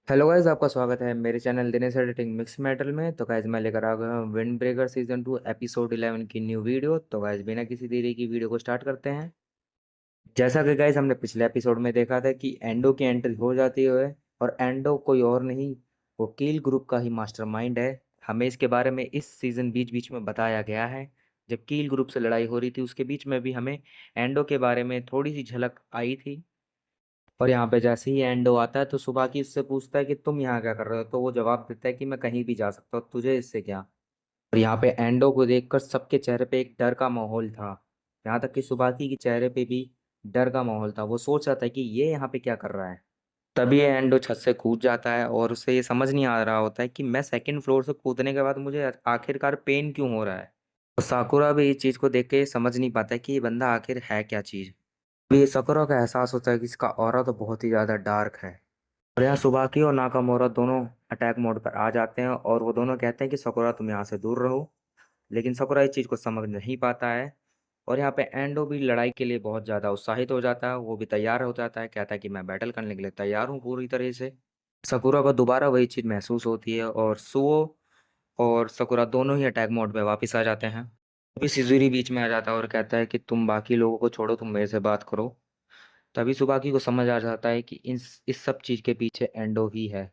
Hello guys, आपका स्वागत है मेरे channel Dinesh editing mix metal में। तो गाइस मैं लेकर आ गया हूँ विंड ब्रेकर सीजन 2 एपिसोड 11 की न्यू वीडियो। तो गाइस बिना किसी देरी की वीडियो को स्टार्ट करते हैं। जैसा कि गाइस हमने पिछले एपिसोड में देखा था कि एंडो की एंट्री हो जाती है, और एंडो कोई और नहीं, वो कील ग्रुप का ही मास्टरमाइंड है। हमें इसके बारे में इस सीजन बीच बीच में बताया गया है। जब कील ग्रुप से लड़ाई हो रही थी उसके बीच में भी हमें एंडो के बारे में थोड़ी सी झलक आई थी। और यहाँ पे जैसे ही एंडो आता है तो सुबाकी उससे पूछता है कि तुम यहाँ क्या कर रहे हो, तो वो जवाब देता है कि मैं कहीं भी जा सकता हूँ, तुझे इससे क्या। और यहाँ पे एंडो को देखकर सबके चेहरे पे एक डर का माहौल था। यहाँ तक कि सुबाकी के चेहरे पे भी डर का माहौल था। वो सोच रहा था कि ये यहाँ पे क्या कर रहा है। तभी ये एंडो छत से कूद जाता है और उसे ये समझ नहीं आ रहा होता है कि मैं सेकंड फ्लोर से कूदने के बाद मुझे आखिरकार पेन क्यों हो रहा है। और साकुरा भी इस चीज़ को देख के समझ नहीं पाता है कि ये बंदा आखिर है क्या चीज़। ये सकुरा का एहसास होता है कि इसका ऑरा तो बहुत ही ज़्यादा डार्क है। और यहाँ सुबाकी और नाकामोरा दोनों अटैक मोड पर आ जाते हैं और वो दोनों कहते हैं कि सकुरा तुम यहाँ से दूर रहो। लेकिन सकुरा इस चीज़ को समझ नहीं पाता है। और यहाँ पे एंडो भी लड़ाई के लिए बहुत ज़्यादा उत्साहित हो जाता है, वो भी तैयार हो जाता है, कहता है कि मैं बैटल करने के लिए तैयार हूँ पूरी तरह से। सकुरा को दोबारा वही चीज़ महसूस होती है और सुओ और सकुरा दोनों ही अटैक मोड में वापस आ जाते हैं। अभी सिजुरी बीच में आ जाता है और कहता है कि तुम बाकी लोगों को छोड़ो, तुम मेरे से बात करो। तभी सुबाकी को समझ आ जाता है कि इस सब चीज़ के पीछे एंडो ही है।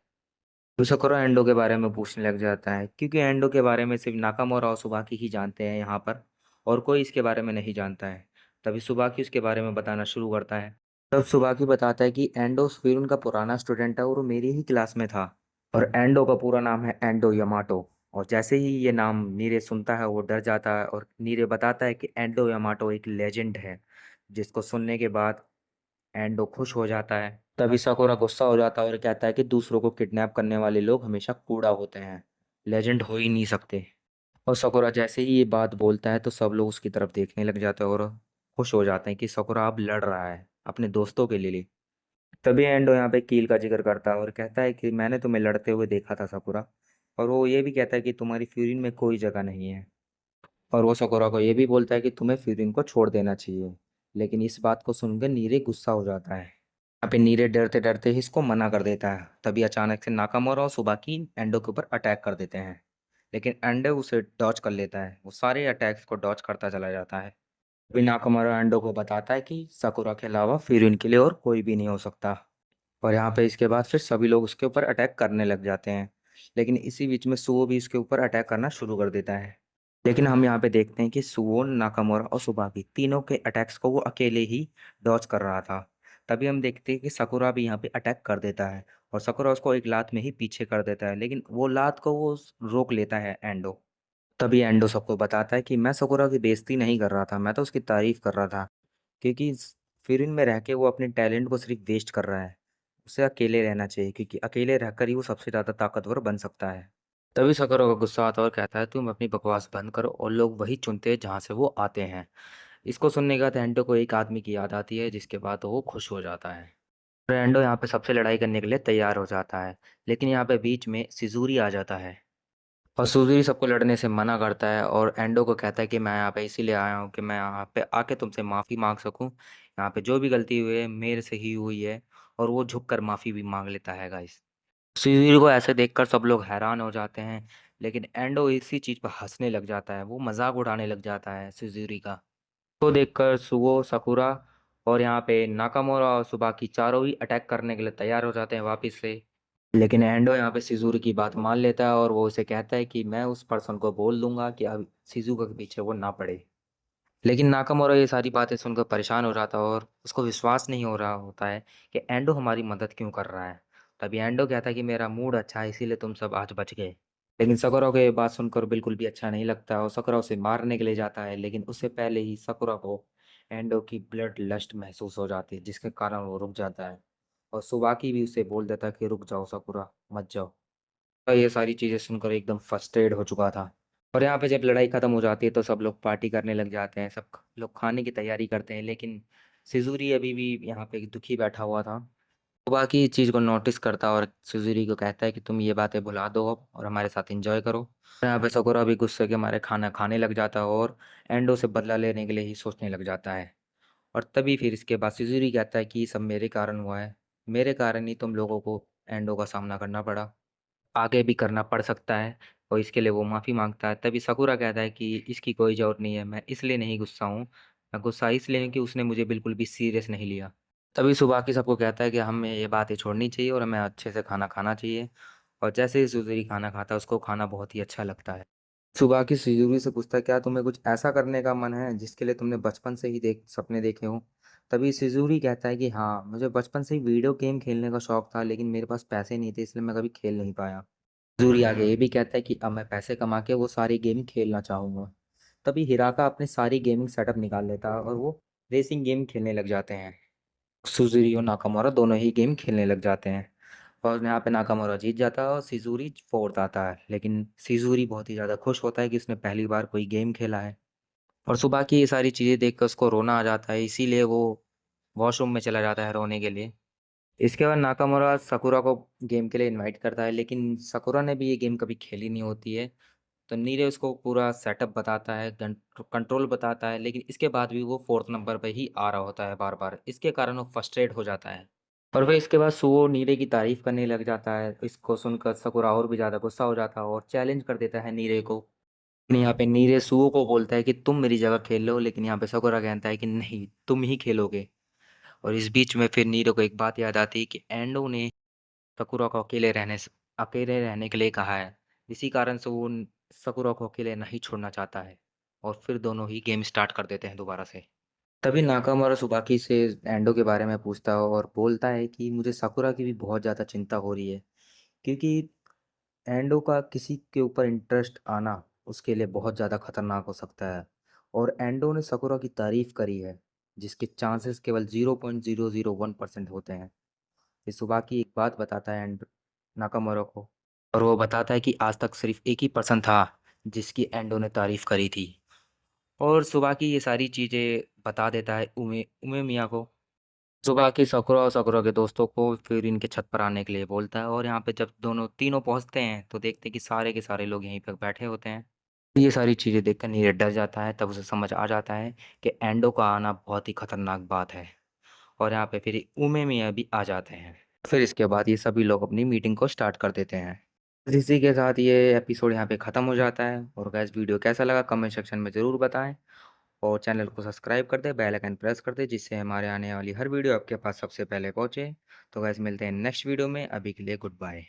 तो सकुरा एंडो के बारे में पूछने लग जाता है, क्योंकि एंडो के बारे में सिर्फ नाकामोरा और सुबाकी ही जानते हैं यहाँ पर, और कोई इसके बारे में नहीं जानता है। तभी सुबाकी उसके बारे में बताना शुरू करता है। तब सुबाकी बताता है कि एंडो फिर उनका पुराना स्टूडेंट है और वो मेरी ही क्लास में था। और एंडो का पूरा नाम है एंडो यामाटो। और जैसे ही ये नाम नीरे सुनता है वो डर जाता है, और नीरे बताता है कि एंडो यामाटो एक लेजेंड है। जिसको सुनने के बाद एंडो खुश हो जाता है। तभी साकुरा गुस्सा हो जाता है और कहता है कि दूसरों को किडनैप करने वाले लोग हमेशा कूड़ा होते हैं, लेजेंड हो ही नहीं सकते। और साकुरा जैसे ही ये बात बोलता है तो सब लोग उसकी तरफ देखने लग जाते हैं और खुश हो जाते हैं कि साकुरा अब लड़ रहा है अपने दोस्तों के लिए। तभी एंडो यहाँ पे कील का जिक्र करता है और कहता है कि मैंने तुम्हें लड़ते हुए देखा था साकुरा। और वो ये भी कहता है कि तुम्हारी फ्यूरिन में कोई जगह नहीं है। और वो साकुरा को ये भी बोलता है कि तुम्हें फ्यूरिन को छोड़ देना चाहिए। लेकिन इस बात को सुनकर नीरे गुस्सा हो जाता है। यहाँ पे नीरे डरते डरते ही इसको मना कर देता है। तभी अचानक से नाकामोरा और सुबाकी एंडो के ऊपर अटैक कर देते हैं। लेकिन एंडो उसे डॉच कर लेता है, वो सारे अटैक्स को डॉच करता चला जाता है। तभी नाकामोरा एंडो को बताता है कि साकुरा के अलावा फिर इनके लिए और कोई भी नहीं हो सकता। और यहाँ पे इसके बाद फिर सभी लोग उसके ऊपर अटैक करने लग जाते हैं। लेकिन इसी बीच में सुओ भी इसके ऊपर अटैक करना शुरू कर देता है। लेकिन हम यहाँ पे देखते हैं कि सुओ, नाकामोरा और सुबाकी तीनों के अटैक्स को वो अकेले ही डॉच कर रहा था। तभी हम देखते हैं कि साकुरा भी यहाँ पे अटैक कर देता है, और साकुरा उसको एक लात में ही पीछे कर देता है, लेकिन वो लात को वो रोक लेता है एंडो। तभी एंडो सबको बताता है कि मैं साकुरा की बेइज्जती नहीं कर रहा था, मैं तो उसकी तारीफ कर रहा था। क्योंकि फिर में रह के वो अपने टैलेंट को सिर्फ वेस्ट कर रहा है। उसे अकेले रहना चाहिए, क्योंकि अकेले रहकर ही वो सबसे ज़्यादा ताकतवर बन सकता है। तभी सकरो का गुस्सा आता है और कहता है तुम अपनी बकवास बंद करो, और लोग वही चुनते हैं जहाँ से वो आते हैं। इसको सुनने के बाद एंडो को एक आदमी की याद आती है, जिसके बाद वो खुश हो जाता है। और एंडो यहाँ पे सबसे लड़ाई करने के लिए तैयार हो जाता है। लेकिन यहाँ पे बीच में सिजूरी आ जाता है। और सुज़ुकी सबको लड़ने से मना करता है और एंडो को कहता है कि मैं यहाँ पे इसीलिए आया हूँ कि मैं यहाँ पे आके तुमसे माफ़ी मांग सकूँ। यहाँ पे जो भी गलती हुई है मेरे से ही हुई है। और वो झुक कर माफ़ी भी मांग लेता है गाइस। सुज़ुकी को ऐसे देखकर सब लोग हैरान हो जाते हैं। लेकिन एंडो इसी चीज़ पर हंसने लग जाता है, वो मजाक उड़ाने लग जाता है सुज़ुकी का। तो देखकर सुगो, साकुरा और यहाँ पे नाकामोरा और सुबाकी चारों ही अटैक करने के लिए तैयार हो जाते हैं वापस से। लेकिन एंडो यहाँ पे सिजुर की बात मान लेता है और वो उसे कहता है कि मैं उस पर्सन को बोल दूंगा कि अब सिजुका के पीछे वो ना पड़े। लेकिन नाकामोरा ये सारी बातें सुनकर परेशान हो जाता है और उसको विश्वास नहीं हो रहा होता है कि एंडो हमारी मदद क्यों कर रहा है। तभी एंडो कहता है कि मेरा मूड अच्छा है इसीलिए तुम सब आज बच गए। लेकिन सकुरा को ये बात सुनकर बिल्कुल भी अच्छा नहीं लगता और सकुरा उसे मारने के लिए जाता है, लेकिन उससे पहले ही सकुरा को एंडो की ब्लड लस्ट महसूस हो जाती है, जिसके कारण वो रुक जाता है। और सुबाकी भी उसे बोल देता है कि रुक जाओ सकुरा, मत जाओ। तो ये सारी चीज़ें सुनकर एकदम फ्रस्ट्रेट हो चुका था। और यहाँ पे जब लड़ाई खत्म हो जाती है तो सब लोग पार्टी करने लग जाते हैं, सब लोग खाने की तैयारी करते हैं, लेकिन सिजूरी अभी भी यहाँ पे दुखी बैठा हुआ था। वो बाकी इस चीज़ को नोटिस करता है और सिजूरी को कहता है कि तुम ये बातें भुला दो अब और हमारे साथ एंजॉय करो। और यहाँ पे सकुरा भी गुस्से के मारे खाना खाने लग जाता है और एंडो से बदला लेने के लिए ही सोचने लग जाता है। और तभी फिर इसके बाद सिजूरी कहता है कि ये सब मेरे कारण हुआ है, मेरे कारण ही तुम लोगों को एंडो का सामना करना पड़ा, आगे भी करना पड़ सकता है और इसके लिए वो माफ़ी माँगता है। तभी साकुरा कहता है कि इसकी कोई ज़रूरत नहीं है, मैं इसलिए नहीं गुस्सा हूँ, मैं गुस्सा इसलिए हूँ कि उसने मुझे बिल्कुल भी सीरियस नहीं लिया। तभी सुबाकी सबको कहता है कि हमें ये बातें छोड़नी चाहिए और हमें अच्छे से खाना खाना चाहिए और जैसे ही सुज़ुकी खाना खाता है, उसको खाना बहुत ही अच्छा लगता है। सुबाकी शिज़ुरी से पूछता है, क्या तुम्हें कुछ ऐसा करने का मन है जिसके लिए तुमने बचपन से ही सपने देखे हों? तभी शिज़ुरी कहता है कि हाँ, मुझे बचपन से ही वीडियो गेम खेलने का शौक था, लेकिन मेरे पास पैसे नहीं थे, इसलिए मैं कभी खेल नहीं पाया। ज़ूरी आगे ये भी कहता है कि अब मैं पैसे कमा के वो सारी गेम खेलना चाहूँगा। तभी हिराका अपनी सारी गेमिंग सेटअप निकाल लेता है और वो रेसिंग गेम खेलने लग जाते हैं। सुज़ुरी और नाकामुरा दोनों ही गेम खेलने लग जाते हैं और यहाँ पे नाकामुरा जीत जाता है और शिज़ुरी फोर्थ आता है। लेकिन शिज़ुरी बहुत ही ज़्यादा खुश होता है कि उसने पहली बार कोई गेम खेला है और सुबह की ये सारी चीज़ें देख कर उसको रोना आ जाता है, इसीलिए वो वॉशरूम में चला जाता है रोने के लिए। इसके बाद नाकामुरा साकुरा को गेम के लिए इनवाइट करता है, लेकिन साकुरा ने भी ये गेम कभी खेली नहीं होती है। तो नीरज उसको पूरा सेटअप बताता है, कंट्रोल बताता है, लेकिन इसके बाद भी वो फोर्थ नंबर पे ही आ रहा होता है बार-बार। इसके कारण वो फ्रस्ट्रेट हो जाता है और फिर इसके बाद सुओ नीरे की तारीफ़ करने लग जाता है। इसको सुनकर साकुरा और भी ज़्यादा गुस्सा हो जाता है और चैलेंज कर देता है नीरे को। यहाँ पे नीरे सुओ को बोलता है कि तुम मेरी जगह खेल लो, लेकिन यहाँ पे साकुरा कहता है कि नहीं, तुम ही खेलोगे। और इस बीच में फिर नीरे को एक बात याद आती है कि एंडो ने साकुरा को अकेले रहने के लिए कहा है। इसी कारण से वो साकुरा को अकेले नहीं छोड़ना चाहता है और फिर दोनों ही गेम स्टार्ट कर देते हैं दोबारा से। तभी नाकामुरा सुबाकी से एंडो के बारे में पूछता है और बोलता है कि मुझे साकुरा की भी बहुत ज़्यादा चिंता हो रही है, क्योंकि एंडो का किसी के ऊपर इंटरेस्ट आना उसके लिए बहुत ज़्यादा खतरनाक हो सकता है और एंडो ने साकुरा की तारीफ़ करी है, जिसके चांसेस केवल 0.001% होते हैं। त्सुबाकी एक बात बताता है नाकामुरा को और वो बताता है कि आज तक सिर्फ एक ही पर्सन था जिसकी एंडो ने तारीफ करी थी और सुबाकी ये सारी चीज़ें बता देता है उमे उमे मिया को। सुबाकी सकुरा और सकुरा के दोस्तों को फिर इनके छत पर आने के लिए बोलता है और यहाँ पे जब दोनों तीनों पहुँचते हैं तो देखते हैं कि सारे के सारे लोग यहीं पर बैठे होते हैं। ये सारी चीज़ें देखकर नीरज डर जाता है, तब उसे समझ आ जाता है कि एंडो का आना बहुत ही खतरनाक बात है और यहाँ पे फिर उमे मिया भी आ जाते हैं। फिर इसके बाद ये सभी लोग अपनी मीटिंग को स्टार्ट कर देते हैं। इसी के साथ ये एपिसोड यहाँ पे ख़त्म हो जाता है और गाइस वीडियो कैसा लगा कमेंट सेक्शन में ज़रूर बताएं और चैनल को सब्सक्राइब कर दें, बेल आइकन प्रेस कर दें, जिससे हमारे आने वाली हर वीडियो आपके पास सबसे पहले पहुँचे। तो गाइस मिलते हैं नेक्स्ट वीडियो में, अभी के लिए गुड बाय।